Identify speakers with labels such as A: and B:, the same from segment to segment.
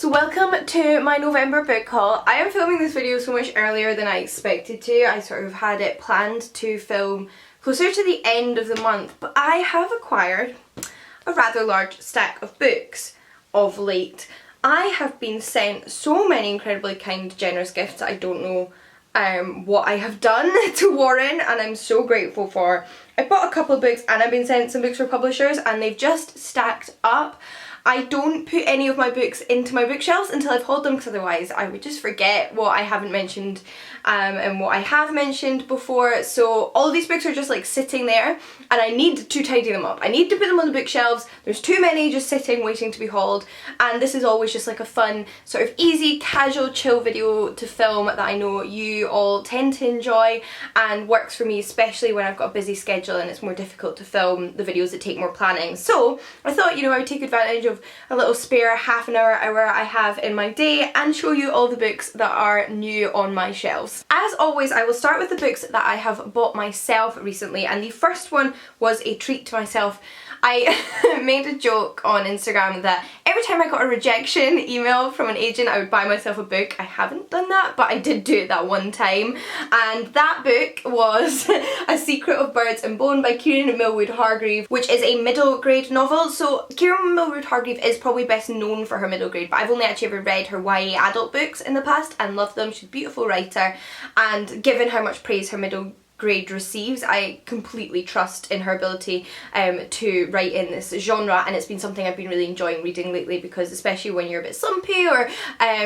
A: So welcome to my November book haul. I am filming this video so much earlier than I expected to. I sort of had it planned to film closer to the end of the month, but I have acquired a rather large stack of books of late. I have been sent so many incredibly kind, generous gifts that I don't know what I have done to warrant, and I'm so grateful for. I bought a couple of books and I've been sent some books for publishers and they've just stacked up. I don't put any of my books into my bookshelves until I've hauled them, because otherwise I would just forget what I haven't mentioned and what I have mentioned before. So all of these books are just like sitting there and I need to tidy them up. I need to put them on the bookshelves. There's too many just sitting waiting to be hauled, and this is always just like a fun, sort of easy, casual, chill video to film that I know you all tend to enjoy and works for me, especially when I've got a busy schedule and it's more difficult to film the videos that take more planning. So I thought, you know, I would take advantage of a little spare half an hour I have in my day and show you all the books that are new on my shelves. As always, I will start with the books that I have bought myself recently, and the first one was a treat to myself. I made a joke on Instagram that every time I got a rejection email from an agent I would buy myself a book. I haven't done that, but I did do it that one time, and that book was A Secret of Birds and Bone by Kieran Millwood Hargreave, which is a middle grade novel. So Kieran Millwood Hargreave is probably best known for her middle grade, but I've only actually ever read her YA adult books in the past and loved them. She's a beautiful writer, and given how much praise her middle grade receives, I completely trust in her ability to write in this genre, and it's been something I've been really enjoying reading lately, because especially when you're a bit slumpy or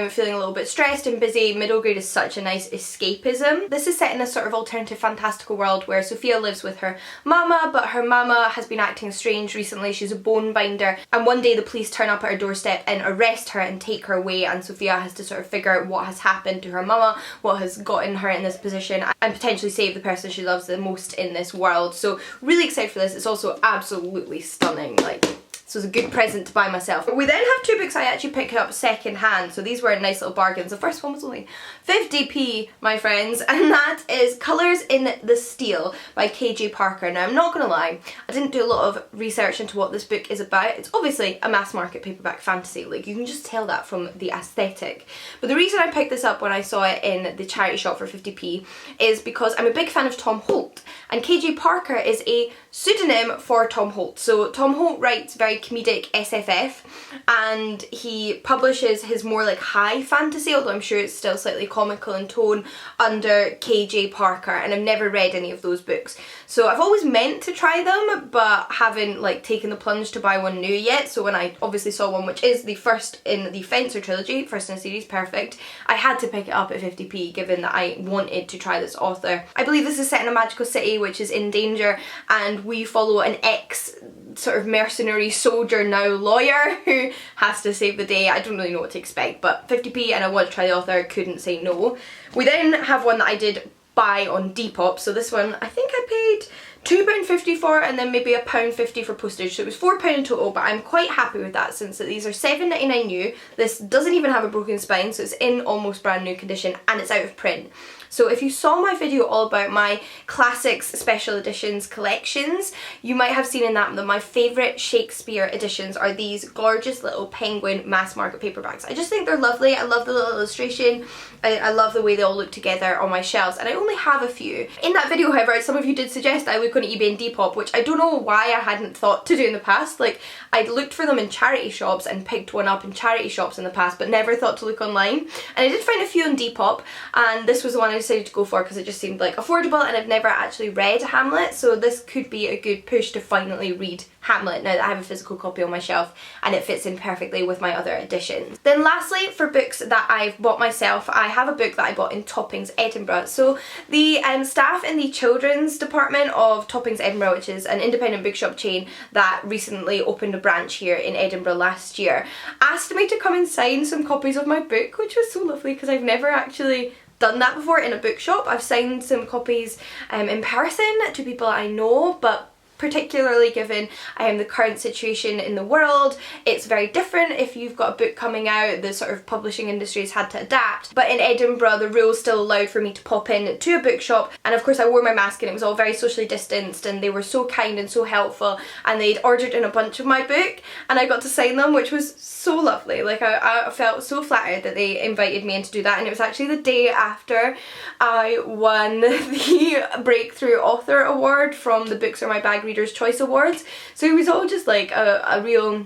A: feeling a little bit stressed and busy, middle grade is such a nice escapism. This is set in a sort of alternative fantastical world where Sophia lives with her mama, but her mama has been acting strange recently. She's a bone binder, and one day the police turn up at her doorstep and arrest her and take her away, and Sophia has to sort of figure out what has happened to her mama, what has gotten her in this position, and potentially save the person she loves the most in this world. So really excited for this. It's also absolutely stunning. Like, this was a good present to buy myself. We then have two books I actually picked up second hand, so these were nice little bargains. The first one was only 50p, my friends, and that is Colours in the Steel by KJ Parker. Now, I'm not gonna lie, I didn't do a lot of research into what this book is about. It's obviously a mass market paperback fantasy, like you can just tell that from the aesthetic. But the reason I picked this up when I saw it in the charity shop for 50p is because I'm a big fan of Tom Holt, and KJ Parker is a pseudonym for Tom Holt. So Tom Holt writes very comedic SFF, and he publishes his more like high fantasy, although I'm sure it's still slightly comical in tone, under KJ Parker, and I've never read any of those books. So I've always meant to try them, but haven't like taken the plunge to buy one new yet. So when I obviously saw one which is the first in the Fencer trilogy, first in a series, perfect, I had to pick it up at 50p given that I wanted to try this author. I believe this is set in a magical city which is in danger, and we follow an ex sort of mercenary soldier, now lawyer, who has to save the day. I don't really know what to expect, but 50p and I want to try the author, couldn't say no. We then have one that I did buy on Depop. So this one I think I paid £2.50 for, and then maybe £1.50 for postage, so it was £4 in total, but I'm quite happy with that since these are £7.99 new. This doesn't even have a broken spine, so it's in almost brand new condition, and it's out of print. So if you saw my video all about my classics special editions collections, you might have seen in that my favourite Shakespeare editions are these gorgeous little penguin mass market paperbacks. I just think they're lovely. I love the little illustration. I love the way they all look together on my shelves, and I only have a few. In that video, however, some of you did suggest I look on eBay and Depop, which I don't know why I hadn't thought to do in the past. Like, I'd looked for them in charity shops and picked one up in charity shops in the past, but never thought to look online. And I did find a few on Depop, and this was the one I decided to go for because it just seemed like affordable, and I've never actually read Hamlet, so this could be a good push to finally read Hamlet now that I have a physical copy on my shelf and it fits in perfectly with my other editions. Then lastly, for books that I've bought myself, I have a book that I bought in Toppings Edinburgh. So the staff in the children's department of Toppings Edinburgh, which is an independent bookshop chain that recently opened a branch here in Edinburgh last year, asked me to come and sign some copies of my book, which was so lovely because I've never actually done that before in a bookshop. I've signed some copies in person to people I know, but particularly given the current situation in the world. It's very different if you've got a book coming out. The sort of publishing industry has had to adapt, but in Edinburgh the rules still allowed for me to pop in to a bookshop, and of course I wore my mask and it was all very socially distanced, and they were so kind and so helpful, and they'd ordered in a bunch of my book and I got to sign them, which was so lovely. Like I felt so flattered that they invited me in to do that, and it was actually the day after I won the Breakthrough Author Award from the Books Are My Bag Reader's Choice Awards. So it was all just like a real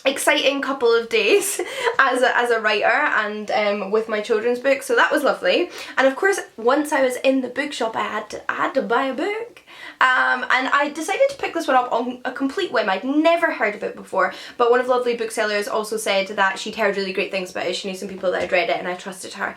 A: exciting couple of days as a writer and with my children's book, so that was lovely. And of course once I was in the bookshop I had to buy a book. And I decided to pick this one up on a complete whim. I'd never heard of it before, but one of the lovely booksellers also said that she'd heard really great things about it. She knew some people that had read it and I trusted her.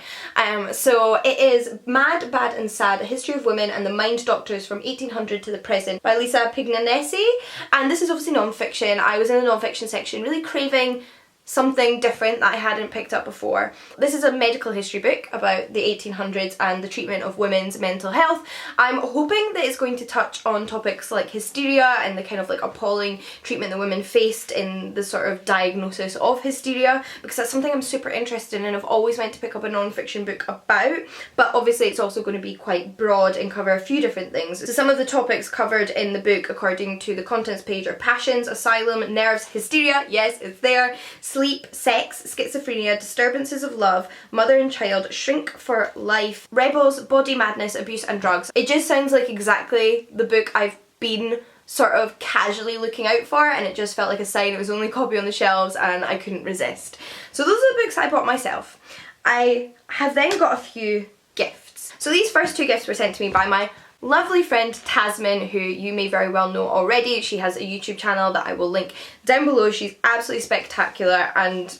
A: So it is Mad, Bad and Sad, A History of Women and the Mind Doctors from 1800 to the Present by Lisa Pignanesi, and this is obviously non-fiction. I was in the non-fiction section really craving something different that I hadn't picked up before. This is a medical history book about the 1800s and the treatment of women's mental health. I'm hoping that it's going to touch on topics like hysteria and the kind of like appalling treatment that women faced in the sort of diagnosis of hysteria, because that's something I'm super interested in and I've always meant to pick up a non-fiction book about, but obviously it's also going to be quite broad and cover a few different things. So some of the topics covered in the book according to the contents page are passions, asylum, nerves, hysteria, yes it's there, sleep, sex, schizophrenia, disturbances of love, mother and child, shrink for life, rebels, body madness, abuse and drugs. It just sounds like exactly the book I've been sort of casually looking out for, and it just felt like a sign. It was the only copy on the shelves and I couldn't resist. So those are the books I bought myself. I have then got a few gifts. So these first two gifts were sent to me by my lovely friend Tasmin, who you may very well know already. She has a YouTube channel that I will link down below. She's absolutely spectacular and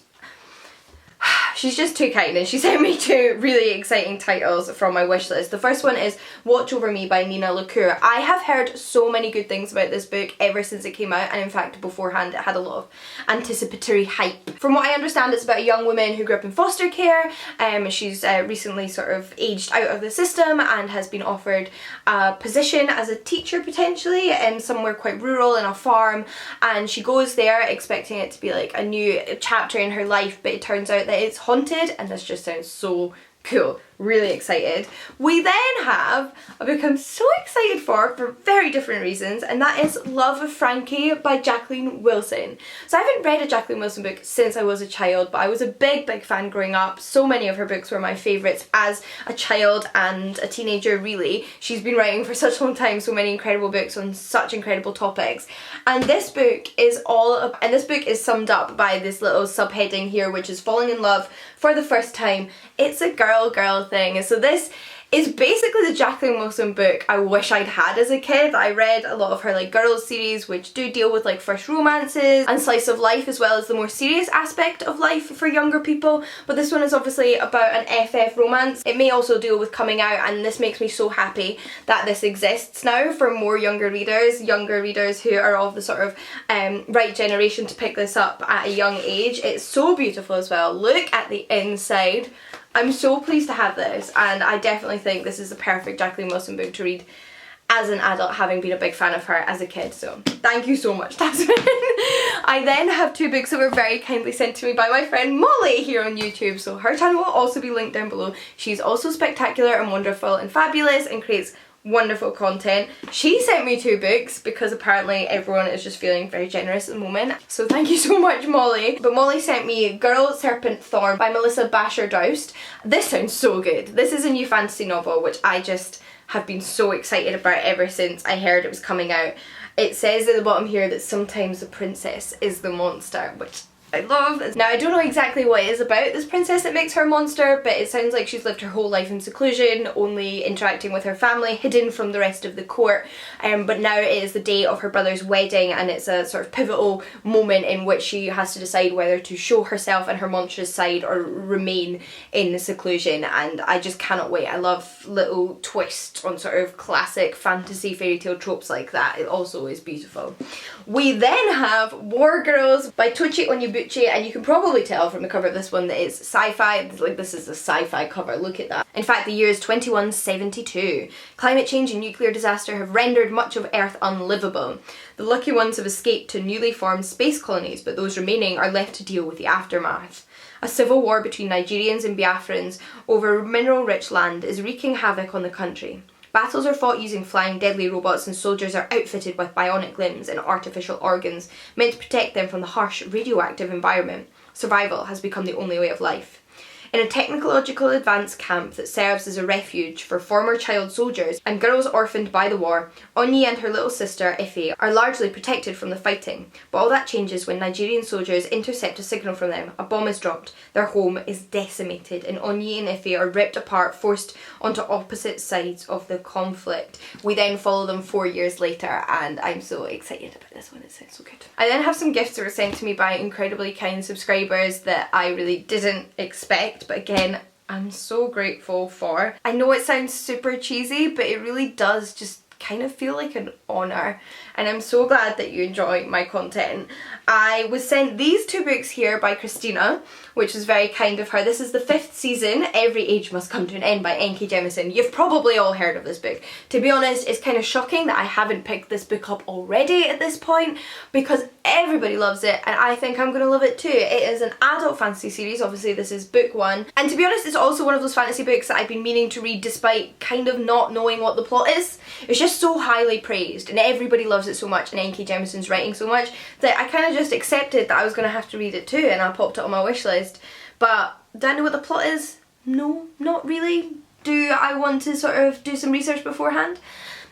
A: she's just too kind, and she sent me two really exciting titles from my wish list. The first one is Watch Over Me by Nina LaCour. I have heard so many good things about this book ever since it came out, and in fact beforehand it had a lot of anticipatory hype. From what I understand, it's about a young woman who grew up in foster care. She's recently sort of aged out of the system and has been offered a position as a teacher potentially in somewhere quite rural in a farm, and she goes there expecting it to be like a new chapter in her life, but it turns out that it's haunted, and this just sounds so cool. Really excited. We then have a book I'm so excited for very different reasons, and that is Love of Frankie by Jacqueline Wilson. So I haven't read a Jacqueline Wilson book since I was a child, but I was a big fan growing up. So many of her books were my favourites as a child and a teenager really. She's been writing for such a long time, so many incredible books on such incredible topics. And this book is summed up by this little subheading here, which is falling in love for the first time. It's a girl thing. So this is basically the Jacqueline Wilson book I wish I'd had as a kid. I read a lot of her like girls series, which do deal with like first romances and slice of life, as well as the more serious aspect of life for younger people, but this one is obviously about an FF romance. It may also deal with coming out, and this makes me so happy that this exists now for more younger readers who are of the sort of right generation to pick this up at a young age. It's so beautiful as well. Look at the inside. I'm so pleased to have this, and I definitely think this is the perfect Jacqueline Wilson book to read as an adult, having been a big fan of her as a kid, so thank you so much, Tasmin. I then have two books that were very kindly sent to me by my friend Molly here on YouTube, so her channel will also be linked down below. She's also spectacular and wonderful and fabulous and creates wonderful content. She sent me two books because apparently everyone is just feeling very generous at the moment, so thank you so much, Molly. But Molly sent me Girl, Serpent, Thorn by Melissa Basher-Doust. This sounds so good. This is a new fantasy novel which I just have been so excited about ever since I heard it was coming out. It says at the bottom here that sometimes the princess is the monster, which I love. Now I don't know exactly what it is about this princess that makes her a monster, but it sounds like she's lived her whole life in seclusion, only interacting with her family, hidden from the rest of the court, but now it is the day of her brother's wedding, and it's a sort of pivotal moment in which she has to decide whether to show herself and her monstrous side or remain in seclusion, and I just cannot wait. I love little twists on sort of classic fantasy fairy tale tropes like that. It also is beautiful. We then have War Girls by Tochi Onyebuchi Gucci, and you can probably tell from the cover of this one that it's sci-fi. Like, this is a sci-fi cover, look at that. In fact, the year is 2172. Climate change and nuclear disaster have rendered much of Earth unlivable. The lucky ones have escaped to newly formed space colonies, but those remaining are left to deal with the aftermath. A civil war between Nigerians and Biafrans over mineral-rich land is wreaking havoc on the country. Battles are fought using flying deadly robots, and soldiers are outfitted with bionic limbs and artificial organs meant to protect them from the harsh radioactive environment. Survival has become the only way of life. In a technological advance camp that serves as a refuge for former child soldiers and girls orphaned by the war, Onyi and her little sister, Ife, are largely protected from the fighting. But all that changes when Nigerian soldiers intercept a signal from them. A bomb is dropped, their home is decimated, and Onyi and Ife are ripped apart, forced onto opposite sides of the conflict. We then follow them 4 years later, and I'm so excited about this one, it sounds so good. I then have some gifts that were sent to me by incredibly kind subscribers that I really didn't expect, but again, I'm so grateful for. I know it sounds super cheesy, but it really does just kind of feel like an honour, and I'm so glad that you enjoy my content. I was sent these 2 books here by Christina, which was very kind of her. This is the 5th season, Every Age Must Come to an End by N.K. Jemisin. You've probably all heard of this book. To be honest, it's kind of shocking that I haven't picked this book up already at this point, because everybody loves it, and I think I'm going to love it too. It is an adult fantasy series, obviously this is book 1, and to be honest, it's also one of those fantasy books that I've been meaning to read despite kind of not knowing what the plot is. It's just so highly praised, and everybody loves it so much, and N.K. Jemisin's writing so much, that I kind of just accepted that I was going to have to read it too, and I popped it on my wish list. But do I know what the plot is? No, not really. Do I want to sort of do some research beforehand?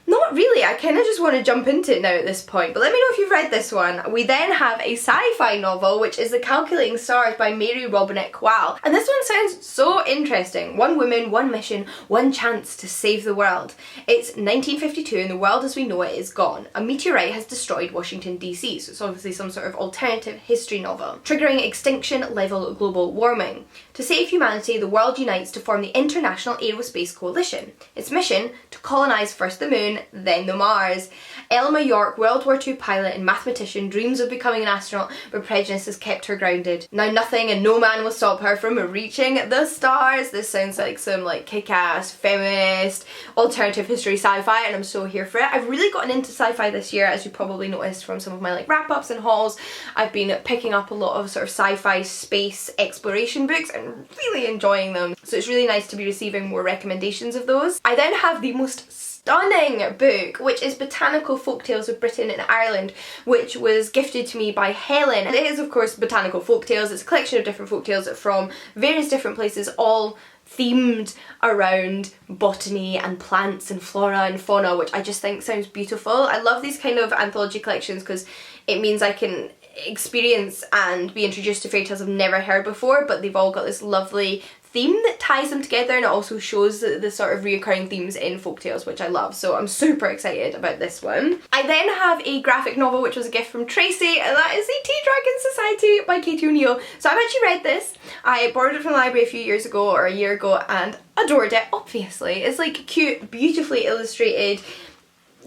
A: Not really, I kind of just want to jump into it now at this point, but let me know if you've read this one. We then have a sci-fi novel, which is The Calculating Stars by Mary Robinette Kowal. And this one sounds so interesting. 1 woman, 1 mission, 1 chance to save the world. It's 1952 and the world as we know it is gone. A meteorite has destroyed Washington DC, so it's obviously some sort of alternative history novel, triggering extinction-level global warming. To save humanity, the world unites to form the International Aerospace Coalition. Its mission, to colonise first the moon, then the Mars. Elma York, World War II pilot and mathematician, dreams of becoming an astronaut, but prejudice has kept her grounded. Now nothing and no man will stop her from reaching the stars. This sounds like some like kick-ass, feminist, alternative history sci-fi, and I'm so here for it. I've really gotten into sci-fi this year, as you probably noticed from some of my like wrap-ups and hauls. I've been picking up a lot of sort of sci-fi space exploration books and really enjoying them. So it's really nice to be receiving more recommendations of those. I then have the most stunning book, which is Botanical Folktales of Britain and Ireland, which was gifted to me by Helen. And it is of course Botanical Folktales. It's a collection of different folktales from various different places, all themed around botany and plants and flora and fauna, which I just think sounds beautiful. I love these kind of anthology collections because it means I can experience and be introduced to fairy tales I've never heard before, but they've all got this lovely theme that ties them together, and it also shows the sort of reoccurring themes in folktales, which I love, so I'm super excited about this one. I then have a graphic novel which was a gift from Tracy, and that is The Tea Dragon Society by Katie O'Neill. So I've actually read this. I borrowed it from the library a few years ago, or a year ago, and adored it, obviously. It's like cute, beautifully illustrated,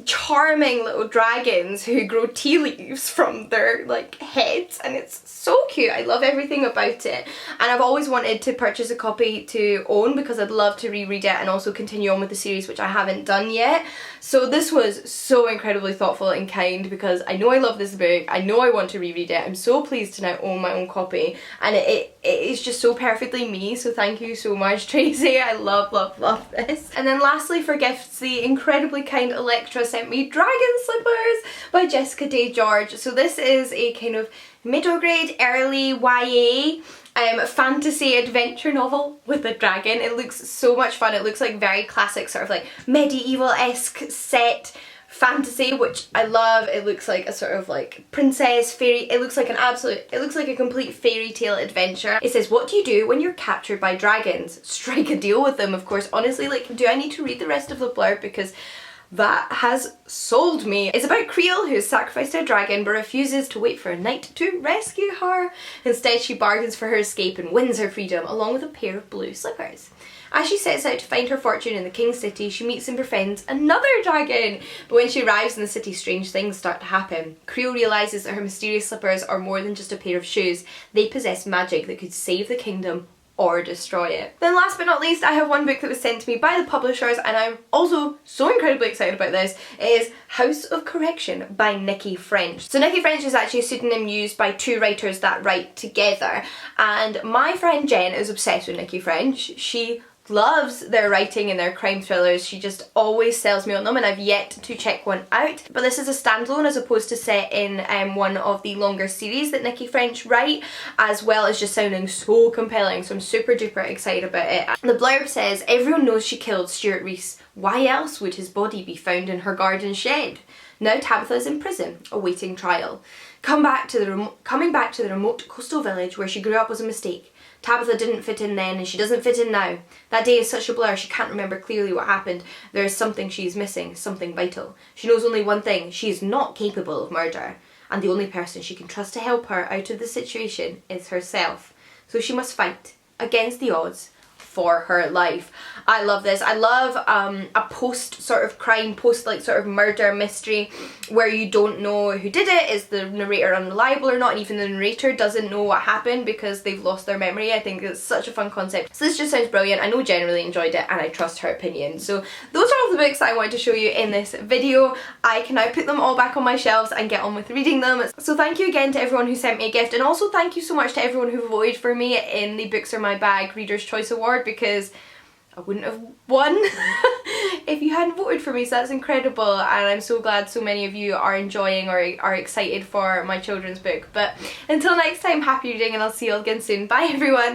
A: charming little dragons who grow tea leaves from their like heads, and it's so cute. I love everything about it, and I've always wanted to purchase a copy to own because I'd love to reread it and also continue on with the series, which I haven't done yet. So this was so incredibly thoughtful and kind because I know I love this book, I know I want to reread it. I'm so pleased to now own my own copy, and it is just so perfectly me, so thank you so much, Tracy. I love, love, love this. And then lastly for gifts, the incredibly kind Electra sent me Dragon Slippers by Jessica Day George. So this is a kind of middle grade, early YA fantasy adventure novel with a dragon. It looks so much fun. It looks like very classic sort of like medieval-esque set fantasy, which I love. It looks like a sort of like princess fairy. It looks like a complete fairy tale adventure. It says, what do you do when you're captured by dragons? Strike a deal with them, of course. Honestly, like, do I need to read the rest of the blurb? Because That has sold me. It's about Creel, who has sacrificed a dragon but refuses to wait for a knight to rescue her. Instead, she bargains for her escape and wins her freedom, along with a pair of blue slippers. As she sets out to find her fortune in the king's city, she meets and befriends another dragon. But when she arrives in the city, strange things start to happen. Creel realises that her mysterious slippers are more than just a pair of shoes. They possess magic that could save the kingdom or destroy it. Then last but not least, I have one book that was sent to me by the publishers, and I'm also so incredibly excited about this. It is House of Correction by Nikki French. So Nikki French is actually a pseudonym used by two writers that write together, and my friend Jen is obsessed with Nikki French. She loves their writing and their crime thrillers. She just always sells me on them, and I've yet to check one out. But this is a standalone as opposed to set in one of the longer series that Nikki French write, as well as just sounding so compelling, so I'm super duper excited about it. The blurb says, everyone knows she killed Stuart Rees. Why else would his body be found in her garden shed? Now Tabitha is in prison, awaiting trial. Coming back to the remote coastal village where she grew up was a mistake. Tabitha didn't fit in then, and she doesn't fit in now. That day is such a blur, she can't remember clearly what happened. There is something she is missing, something vital. She knows only one thing: she is not capable of murder. And the only person she can trust to help her out of the situation is herself. So she must fight, against the odds, for her life. I love this. I love a post sort of crime, post like sort of murder mystery where you don't know who did it. Is the narrator unreliable or not? And even the narrator doesn't know what happened because they've lost their memory. I think it's such a fun concept. So this just sounds brilliant. I know Jen really enjoyed it, and I trust her opinion. So those are all the books that I wanted to show you in this video. I can now put them all back on my shelves and get on with reading them. So thank you again to everyone who sent me a gift, and also thank you so much to everyone who voted for me in the Books Are My Bag Reader's Choice Award, because I wouldn't have won if you hadn't voted for me, so that's incredible, and I'm so glad so many of you are enjoying or are excited for my children's book. But until next time, happy reading, and I'll see you all again soon. Bye everyone!